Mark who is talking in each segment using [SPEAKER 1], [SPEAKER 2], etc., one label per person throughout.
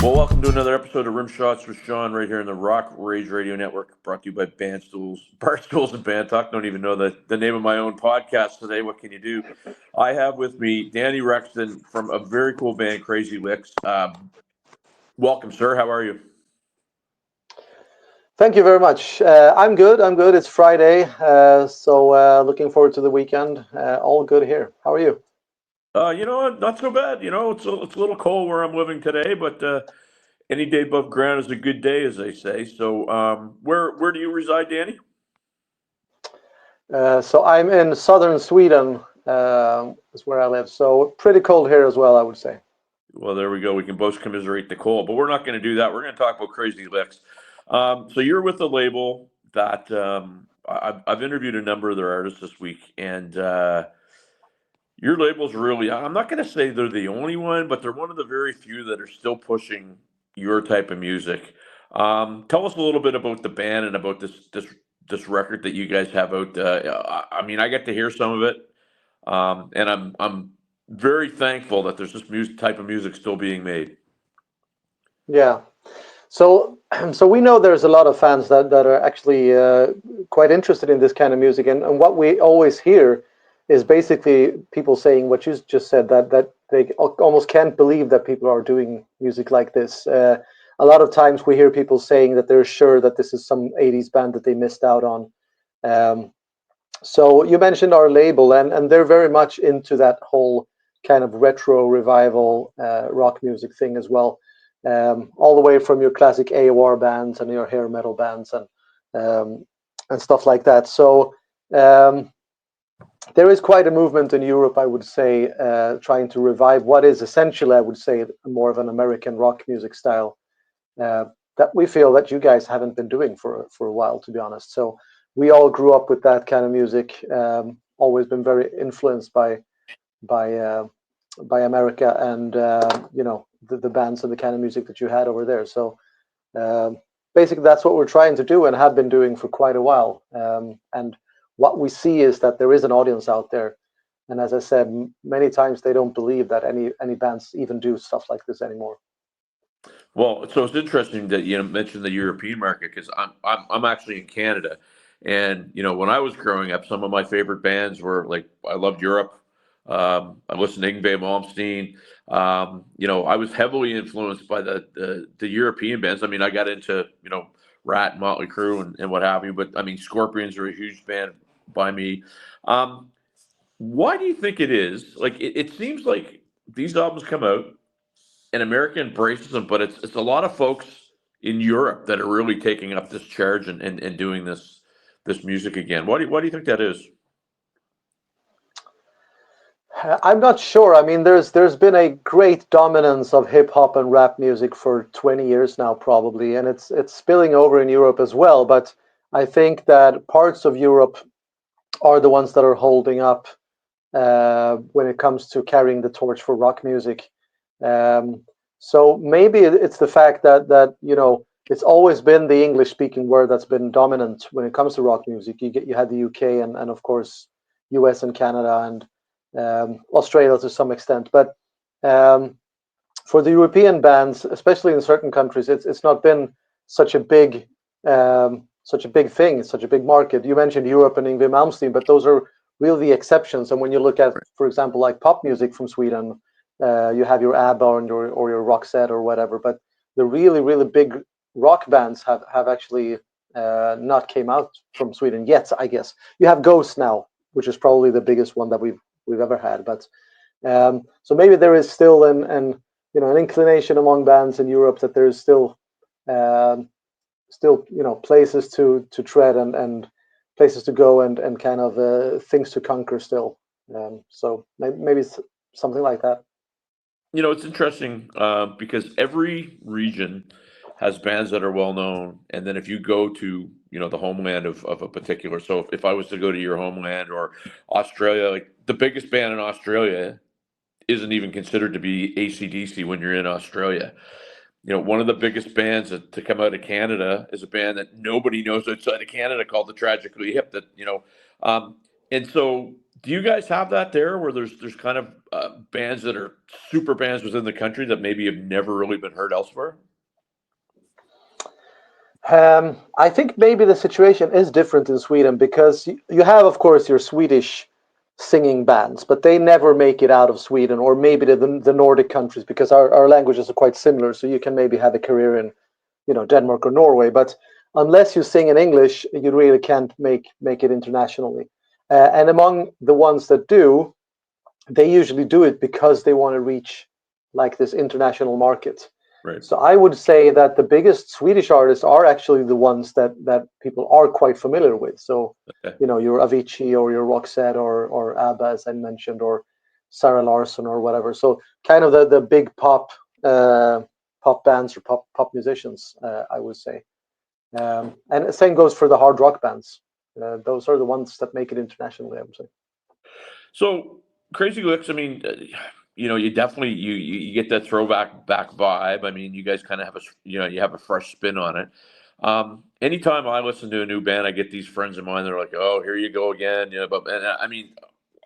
[SPEAKER 1] Well, welcome to another episode of Rim Shots with Sean right here in the Rock Rage Radio Network, brought to you by Barstools and Bandtalk. Don't even know the name of my own podcast today. What can you do? I have with me Danny Rexon from a very cool band, Crazy Lixx. Welcome, sir. How are you?
[SPEAKER 2] Thank you very much. I'm good. It's Friday, so looking forward to the weekend. All good here. How are you?
[SPEAKER 1] You know what? Not so bad. You know, it's a little cold where I'm living today, but any day above ground is a good day, as they say. So, where do you reside, Danny?
[SPEAKER 2] So I'm in southern Sweden. Is where I live. So pretty cold here as well, I would say.
[SPEAKER 1] Well, there we go. We can both commiserate the cold, but we're not going to do that. We're going to talk about Crazy Lixx. So you're with a label that I've interviewed a number of their artists this week, and your label's really, I'm not going to say they're the only one, but they're one of the very few that are still pushing your type of music. Tell us a little bit about the band and about this record that you guys have out. I mean, I get to hear some of it, and I'm very thankful that there's this type of music still being made.
[SPEAKER 2] Yeah. So so we know there's a lot of fans that are actually quite interested in this kind of music, and what we always hear is basically people saying what you just said, that they almost can't believe that people are doing music like this. A lot of times we hear people saying that they're sure that this is some 80s band that they missed out on. Um, so you mentioned our label, and they're very much into that whole kind of retro revival rock music thing as well, all the way from your classic AOR bands and your hair metal bands um, and stuff like that. So um, there is quite a movement in Europe, I would say, trying to revive what is essentially, I would say, more of an American rock music style uh, that we feel that you guys haven't been doing for a while, to be honest. So we all grew up with that kind of music, always been very influenced by uh, by America and the bands and the kind of music that you had over there. So um, basically, that's what we're trying to do and have been doing for quite a while. And what we see is that there is an audience out there. And as I said, many times they don't believe that any bands even do stuff like this anymore.
[SPEAKER 1] Well, so it's interesting that you mentioned the European market because I'm actually in Canada, and when I was growing up, some of my favorite bands were like I loved Europe. I listened to Yngwie Malmsteen. I was heavily influenced by the European bands. I mean, I got into Rat, Motley Crue, and what have you. But I mean, Scorpions are a huge band by me. Um, why do you think it is? Like it seems like these albums come out and America embraces them, but it's a lot of folks in Europe that are really taking up this charge and doing this music again. Why do you think that is?
[SPEAKER 2] I'm not sure. I mean, there's been a great dominance of hip hop and rap music for 20 years now, probably, and it's spilling over in Europe as well. But I think that parts of Europe are the ones that are holding up when it comes to carrying the torch for rock music. Um, so maybe it's the fact that it's always been the English speaking word that's been dominant when it comes to rock music. You had the UK and of course US and Canada and Australia to some extent, but um, for the European bands, especially in certain countries, it's not been such a big thing, such a big market. You mentioned Europe and Yngwie Malmsteen, but those are really the exceptions. And when you look at, for example, like pop music from Sweden, you have your ABBA or your Roxette or whatever. But the really really big rock bands have actually not came out from Sweden yet. I guess you have Ghost now, which is probably the biggest one that we've ever had. But so maybe there is still an inclination among bands in Europe that there's um, still places to tread and places to go and kind of things to conquer still. So maybe it's something like that.
[SPEAKER 1] It's interesting because every region has bands that are well known, and then if you go to the homeland of a particular, so if I was to go to your homeland or Australia, like the biggest band in Australia isn't even considered to be AC/DC when you're in Australia. One of the biggest bands to come out of Canada is a band that nobody knows outside of Canada called the Tragically Hip. Um, and so Do you guys have that there, where there's kind of bands that are super bands within the country that maybe have never really been heard elsewhere?
[SPEAKER 2] I think maybe the situation is different in Sweden because you have, of course, your Swedish singing bands, but they never make it out of Sweden or maybe the Nordic countries because our languages are quite similar. So you can maybe have a career in, Denmark or Norway, but unless you sing in English, you really can't make it internationally. And among the ones that do, they usually do it because they want to reach like this international market.
[SPEAKER 1] Right.
[SPEAKER 2] So I would say that the biggest Swedish artists are actually the ones that people are quite familiar with. So,
[SPEAKER 1] Okay.
[SPEAKER 2] your Avicii or your Roxette or ABBA, as I mentioned, or Sarah Larsson or whatever. So kind of the big pop bands or pop musicians, I would say. And the same goes for the hard rock bands. Those are the ones that make it internationally, I would say.
[SPEAKER 1] So Crazy Lixx, I mean, you definitely you get that throwback back vibe. I mean, you guys kind of have you have a fresh spin on it. Anytime I listen to a new band, I get these friends of mine. They're like, "Oh, here you go again." But I mean,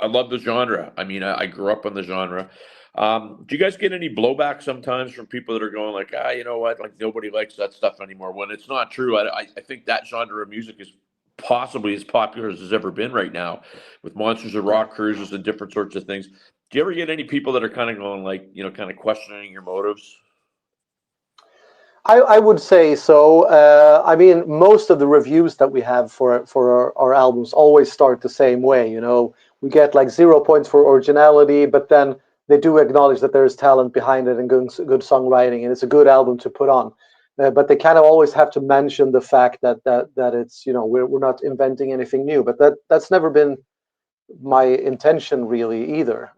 [SPEAKER 1] I love the genre. I mean, I grew up on the genre. Do you guys get any blowback sometimes from people that are going like, you know what, like nobody likes that stuff anymore? When it's not true. I think that genre of music is possibly as popular as it's ever been right now, with Monsters of
[SPEAKER 2] Yeah.
[SPEAKER 1] Rock cruises and different sorts of things. Do you ever get any people that are kind of going like, kind of questioning your motives?
[SPEAKER 2] I would say so. I mean, most of the reviews that we have for our albums always start the same way. We get like 0 points for originality, but then they do acknowledge that there is talent behind it and good songwriting, and it's a good album to put on. But they kind of always have to mention the fact that it's we're not inventing anything new. But that's never been my intention really either.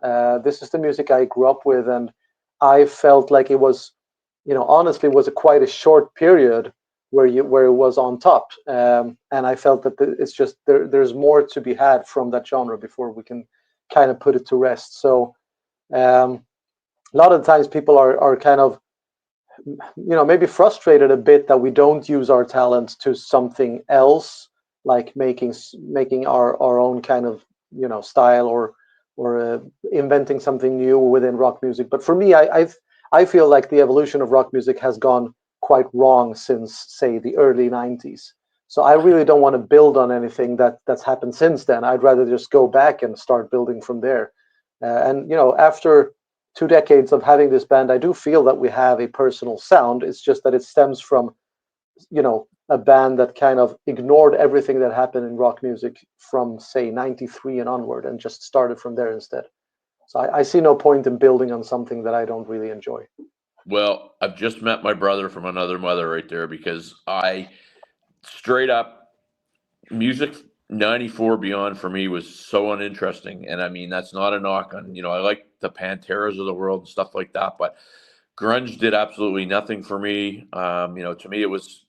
[SPEAKER 2] This is the music I grew up with, and I felt like it was, honestly, was a quite a short period where it was on top, and I felt that it's just there's more to be had from that genre before we can kind of put it to rest. So a lot of the times people are kind of maybe frustrated a bit that we don't use our talent to something else, like making our own kind of style or inventing something new within rock music. But for me, I feel like the evolution of rock music has gone quite wrong since, say, the early 90s. So I really don't want to build on anything that's happened since then. I'd rather just go back and start building from there. And after 2 decades of having this band, I do feel that we have a personal sound. It's just that it stems from, a band that kind of ignored everything that happened in rock music from, say, 93 and onward and just started from there instead. So I see no point in building on something that I don't really enjoy.
[SPEAKER 1] Well, I've just met my brother from another mother right there, because I straight up, music 94 beyond for me was so uninteresting. And I mean, that's not a knock on, I like the Panteras of the world and stuff like that, but grunge did absolutely nothing for me. To me, it was,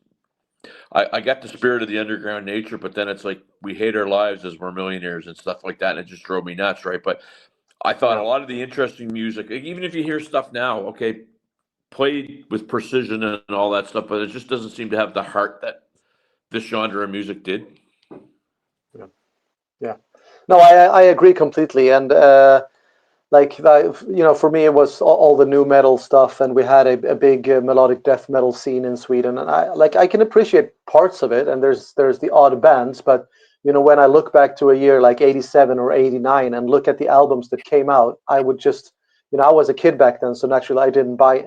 [SPEAKER 1] I got the spirit of the underground nature, but then it's like we hate our lives as we're millionaires and stuff like that. And it just drove me nuts, right? But I thought a
[SPEAKER 2] Yeah.
[SPEAKER 1] lot of the interesting music, like, even if you hear stuff now, okay, played with precision and all that stuff, but it just doesn't seem to have the heart that this genre of music did.
[SPEAKER 2] Yeah. Yeah. No, I agree completely. And like for me, it was all the new metal stuff, and we had a big melodic death metal scene in Sweden, and I can appreciate parts of it, and there's the odd bands, but when I look back to a year like 87 or 89 and look at the albums that came out, I would just I was a kid back then, so naturally I didn't buy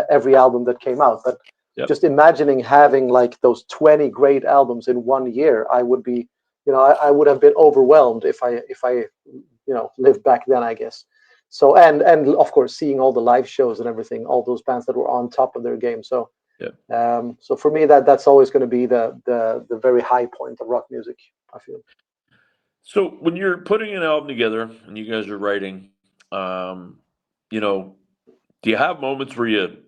[SPEAKER 2] every album that came out, but
[SPEAKER 1] Yep.
[SPEAKER 2] just imagining having like those 20 great albums in one year, I would be I would have been overwhelmed if I lived back then, I guess. So and of course seeing all the live shows and everything, all those bands that were on top of their game. So
[SPEAKER 1] Yep.
[SPEAKER 2] so for me that's always going to be the very high point of rock music, I feel.
[SPEAKER 1] So when you're putting an album together and you guys are writing, um, you know, do you have moments where you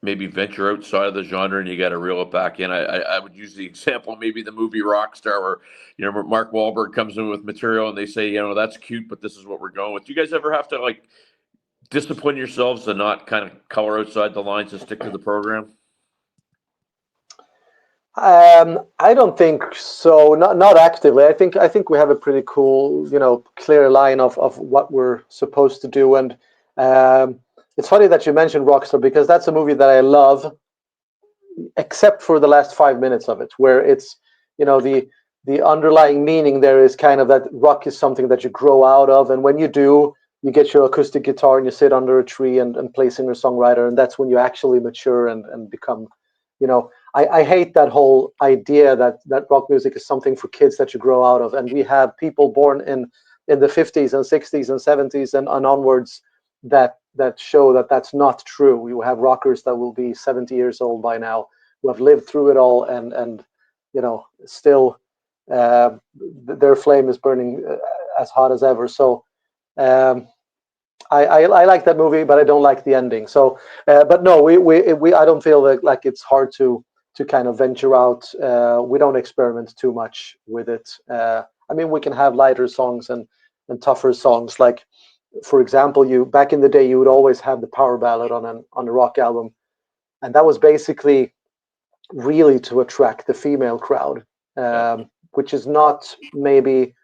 [SPEAKER 1] maybe venture outside of the genre and you got to reel it back in? I would use the example, maybe the movie Rockstar, where Mark Wahlberg comes in with material and they say, that's cute, but this is what we're going with. Do you guys ever have to like discipline yourselves to not kind of color outside the lines and stick to the program?
[SPEAKER 2] I don't think so. Not actively. I think we have a pretty cool, clear line of what we're supposed to do. And it's funny that you mentioned Rockstar because that's a movie that I love, except for the last 5 minutes of it, where it's the underlying meaning there is kind of that rock is something that you grow out of, and when you do, you get your acoustic guitar and you sit under a tree and play singer-songwriter, and that's when you actually mature and become, I hate that whole idea that rock music is something for kids that you grow out of, and we have people born in the 50s and 60s and 70s and onwards that show that that's not true. We have rockers that will be 70 years old by now, who have lived through it all, and still their flame is burning as hot as ever. So um, I like that movie, but I don't like the ending. So, but no, we I don't feel like it's hard to kind of venture out. We don't experiment too much with it. I mean, we can have lighter songs and tougher songs. Like, for example, you back in the day, you would always have the power ballad on a rock album, and that was basically really to attract the female crowd,
[SPEAKER 1] Yeah.
[SPEAKER 2] which is not maybe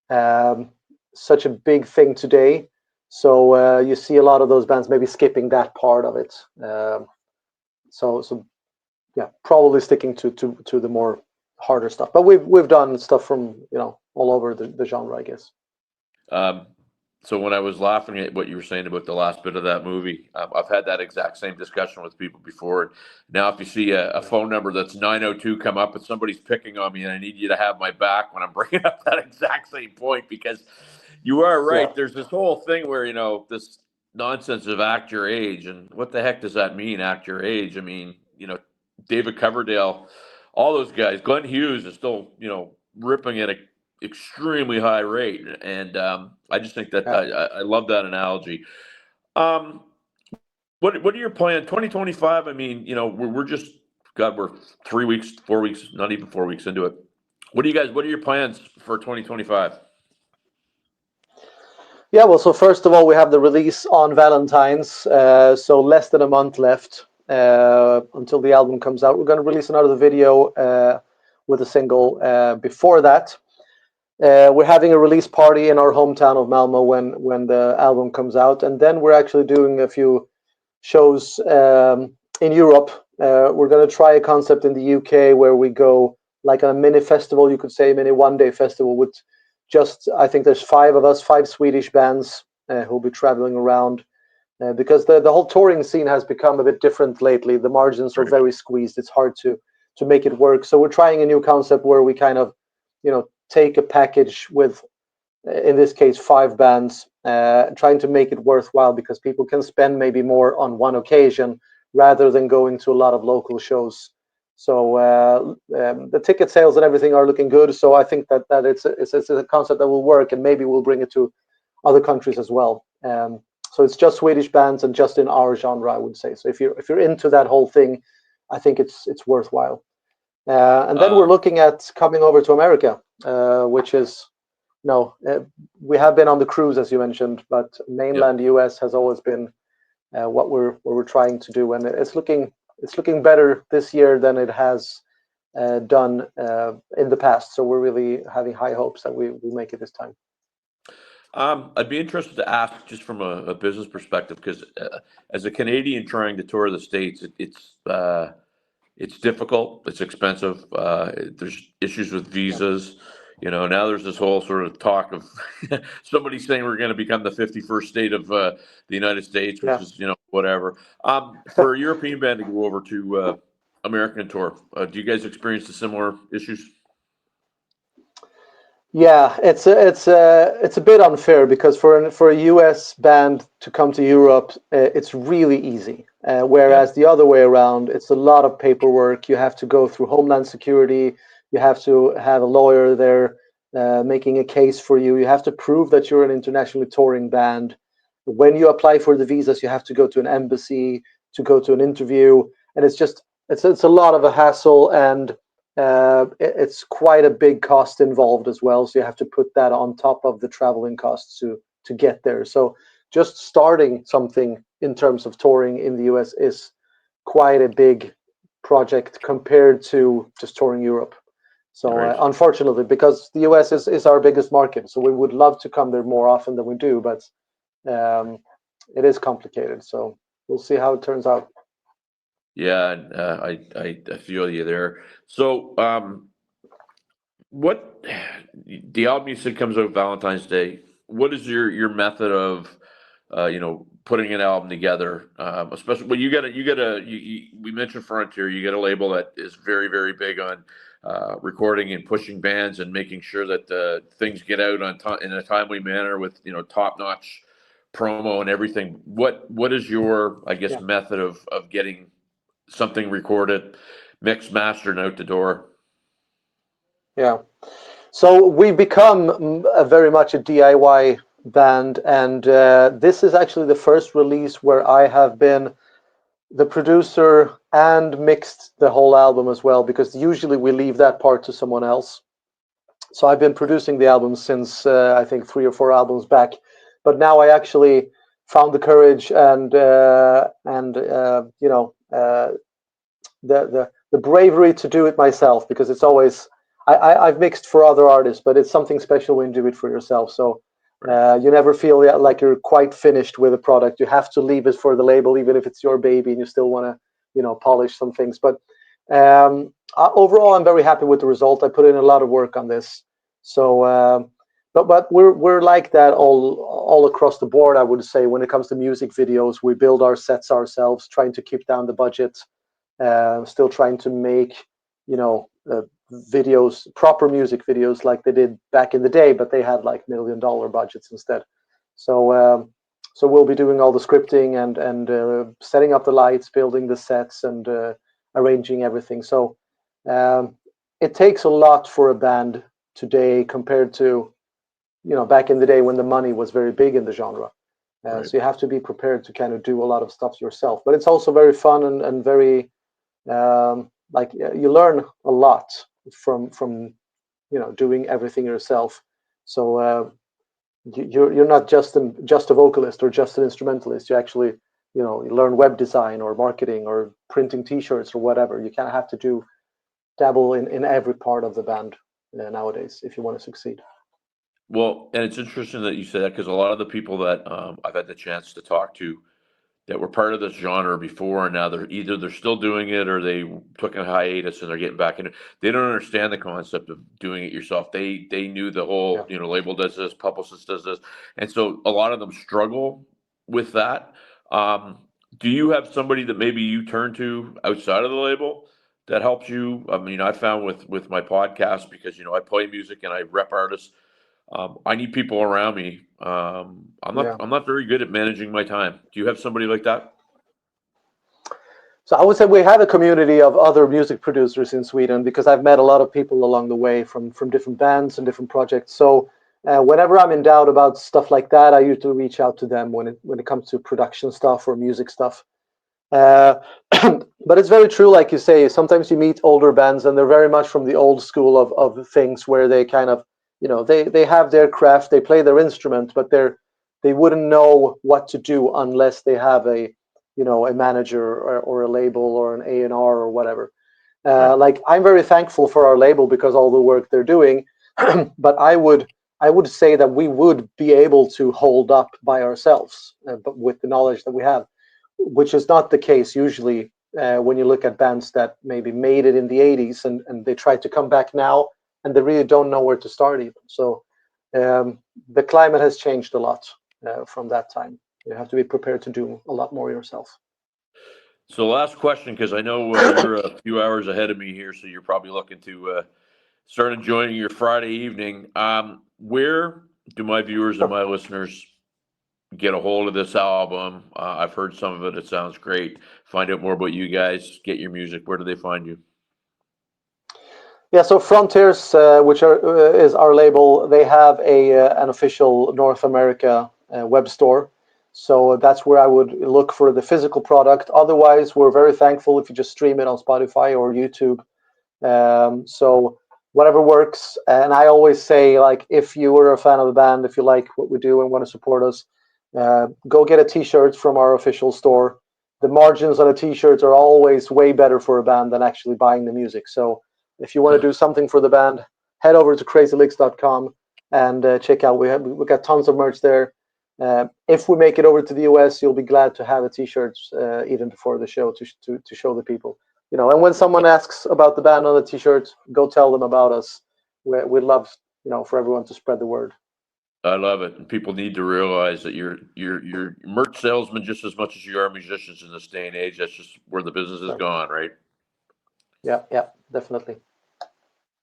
[SPEAKER 2] um, such a big thing today. So you see a lot of those bands maybe skipping that part of it. So yeah, probably sticking to the more harder stuff. But we've done stuff from all over the genre, I guess.
[SPEAKER 1] Um, so when I was laughing at what you were saying about the last bit of that movie, I've had that exact same discussion with people before. Now, if you see a
[SPEAKER 2] Yeah,
[SPEAKER 1] phone number that's 902 come up and somebody's picking on me, and I need you to have my back when I'm bringing up that exact same point, because you are
[SPEAKER 2] yeah,
[SPEAKER 1] right. There's this whole thing where this nonsense of act your age, and what the heck does that mean? Act your age. I mean, David Coverdale, all those guys. Glenn Hughes is still ripping at a extremely high rate, and I just think that
[SPEAKER 2] yeah.
[SPEAKER 1] I love that analogy. Um, what are your plans? 2025. I mean, we're just God, we're 3 weeks, 4 weeks, not even 4 weeks into it. What are your plans for 2025?
[SPEAKER 2] Yeah, well, so first of all, we have the release on Valentine's, so less than a month left until the album comes out. We're going to release another video with a single before that. We're having a release party in our hometown of Malmo when the album comes out, and then we're actually doing a few shows in Europe. We're going to try a concept in the UK where we go like a mini festival, you could say, mini one-day festival with just, I think there's five of us, five Swedish bands who'll be traveling around because the whole touring scene has become a bit different lately. The margins are
[SPEAKER 1] Right.
[SPEAKER 2] very squeezed. It's hard to make it work. So we're trying a new concept where we kind of, take a package with, in this case, five bands, trying to make it worthwhile because people can spend maybe more on one occasion rather than going to a lot of local shows. So the ticket sales and everything are looking good. So I think that it's a concept that will work, and maybe we'll bring it to other countries as well. So it's just Swedish bands and just in our genre, I would say. So if you're into that whole thing, I think it's worthwhile. And then we're
[SPEAKER 1] Uh,
[SPEAKER 2] looking at coming over to America, which is no, we have been on the cruise as you mentioned, but
[SPEAKER 1] yep.
[SPEAKER 2] mainland US has always been what we're trying to do, and it's looking better this year than it has done in the past. So we're really having high hopes that we make it this time.
[SPEAKER 1] I'd be interested to ask just from a business perspective because as a Canadian trying to tour the states, it's difficult. It's expensive. There's issues with
[SPEAKER 2] Yeah,
[SPEAKER 1] visas. Now there's this whole sort of talk of somebody saying we're going to become the 51st state of the United States, which
[SPEAKER 2] yeah.
[SPEAKER 1] is whatever. For a European band to go over to American tour, do you guys experience the similar issues?
[SPEAKER 2] Yeah, it's a bit unfair because for a US band to come to Europe, it's really easy.
[SPEAKER 1] Yeah,
[SPEAKER 2] Whereas the other way around, it's a lot of paperwork. You have to go through Homeland Security. You have to have a lawyer there making a case for you. You have to prove that you're an internationally touring band. When you apply for the visas, you have to go to an embassy to go to an interview, and it's a lot of a hassle, and it's quite a big cost involved as well. So you have to put that on top of the traveling costs to get there. So just starting something in terms of touring in the US is quite a big project compared to just touring Europe. So
[SPEAKER 1] Right.
[SPEAKER 2] unfortunately, because the US is our biggest market, so we would love to come there more often than we do, but um, it is complicated. So we'll see how it turns out.
[SPEAKER 1] Yeah, I feel you there. So, what the album you said comes out Valentine's Day. What is your method of putting an album together? Especially well, we mentioned Frontier. You got a label that is very very big on recording and pushing bands and making sure that things get out on time in a timely manner with top notch promo and everything. What is your I guess
[SPEAKER 2] Yeah.
[SPEAKER 1] method of getting something recorded, mixed, mastered, and out the door?
[SPEAKER 2] Yeah. So we've become very much a DIY band, and this is actually the first release where I have been the producer and mixed the whole album as well, because usually we leave that part to someone else. So I've been producing the album since I think 3 or 4 albums back, but now I actually found the courage and the bravery to do it myself, because it's always I've mixed for other artists, but it's something special when you do it for yourself. So
[SPEAKER 1] Right.
[SPEAKER 2] you never feel like you're quite finished with a product. You have to leave it for the label, even if it's your baby, and you still want to polish some things. But overall, I'm very happy with the result. I put in a lot of work on this. So. But we're like that all across the board. I would say when it comes to music videos, we build our sets ourselves, trying to keep down the budget. Still trying to make videos, proper music videos like they did back in the day, but they had like $1 million budgets instead. So we'll be doing all the scripting and setting up the lights, building the sets, and arranging everything. So it takes a lot for a band today compared to back in the day when the money was very big in the genre.
[SPEAKER 1] Right.
[SPEAKER 2] So you have to be prepared to kind of do a lot of stuff yourself, but it's also very fun and very like you learn a lot from doing everything yourself. So you're not just a vocalist or just an instrumentalist. You actually you learn web design or marketing or printing T-shirts or whatever. You kind of have to dabble in every part of the band nowadays if you want to succeed.
[SPEAKER 1] Well, and it's interesting that you say that because a lot of the people that I've had the chance to talk to that were part of this genre before, and now they're still doing it or they took a hiatus and they're getting back in it. They don't understand the concept of doing it yourself. They knew the
[SPEAKER 2] Yeah.
[SPEAKER 1] whole label does this, publicist does this, and so a lot of them struggle with that. Um, do you have somebody that maybe you turn to outside of the label that helps you? I mean, I found with my podcast because I play music and I rep artists. I need people around me. I'm not
[SPEAKER 2] Yeah.
[SPEAKER 1] I'm not very good at managing my time. Do you have somebody like that?
[SPEAKER 2] So I would say we have a community of other music producers in Sweden, because I've met a lot of people along the way from different bands and different projects. So whenever I'm in doubt about stuff like that, I usually reach out to them when it comes to production stuff or music stuff. Uh, but it's very true, like you say. Sometimes you meet older bands, and they're very much from the old school of things, where they kind of they have their craft, they play their instrument, but they wouldn't know what to do unless they have a manager or a label or an A&R or whatever.
[SPEAKER 1] Right.
[SPEAKER 2] Like I'm very thankful for our label because all the work they're doing, but I would say that we would be able to hold up by ourselves, but with the knowledge that we have, which is not the case usually when you look at bands that maybe made it in the 80s and they try to come back now and they really don't know where to start even. So the climate has changed a lot from that time. You have to be prepared to do a lot more yourself.
[SPEAKER 1] So last question, because I know you're a few hours ahead of me here, so you're probably looking to start enjoying your Friday evening. Where do my viewers and
[SPEAKER 2] Sure.
[SPEAKER 1] my listeners get a hold of this album? I've heard some of it. It sounds great. Find out more about you guys. Get your music. Where do they find you?
[SPEAKER 2] Yeah, so Frontiers, which is our label, they have an official North America web store. So that's where I would look for the physical product. Otherwise, we're very thankful if you just stream it on Spotify or YouTube. So whatever works. And I always say, like, if you were a fan of the band, if you like what we do and want to support us, go get a T-shirt from our official store. the margins on the t-shirts are always way better for a band than actually buying the music. So if you want to do something for the band, head over to crazylixx.com and check out. We got tons of merch there. If we make it over to the US, you'll be glad to have a t-shirt even before the show to show the people. And when someone asks about the band on the t-shirt, go tell them about us. We'd love for everyone to spread the word.
[SPEAKER 1] I love it, and people need to realize that you're merch salesmen just as much as you are musicians in this day and age. That's just where the business has gone, right?
[SPEAKER 2] Yeah, definitely.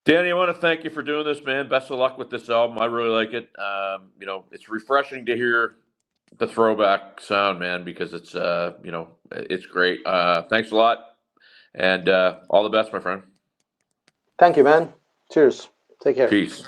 [SPEAKER 1] Danny, I want to thank you for doing this, man. Best of luck with this album. I really like it. It's refreshing to hear the throwback sound, man, because it's it's great. Thanks a lot, and all the best, my friend.
[SPEAKER 2] Thank you, man. Cheers. Take care.
[SPEAKER 1] Peace.